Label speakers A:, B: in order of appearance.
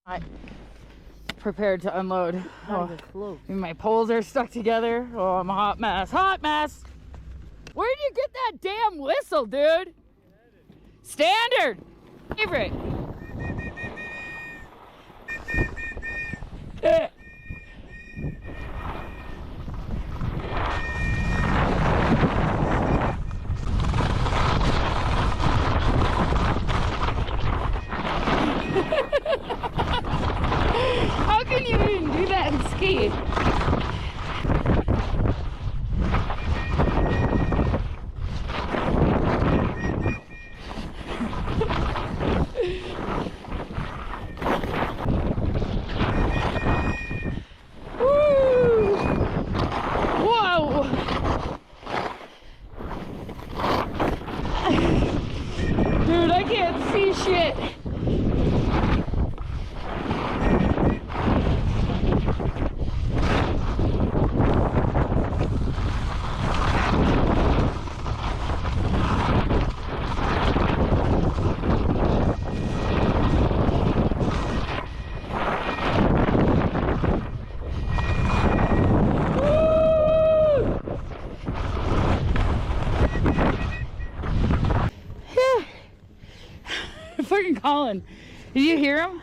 A: Not prepared to unload.
B: Not even close.
A: My poles are stuck together. Oh, I'm a hot mess. Hot mess! Where'd you get that damn whistle, dude? Standard! Favorite. How can you even do that and ski? Woo! Whoa! Dude, I can't see shit. Fucking Colin, did you hear him?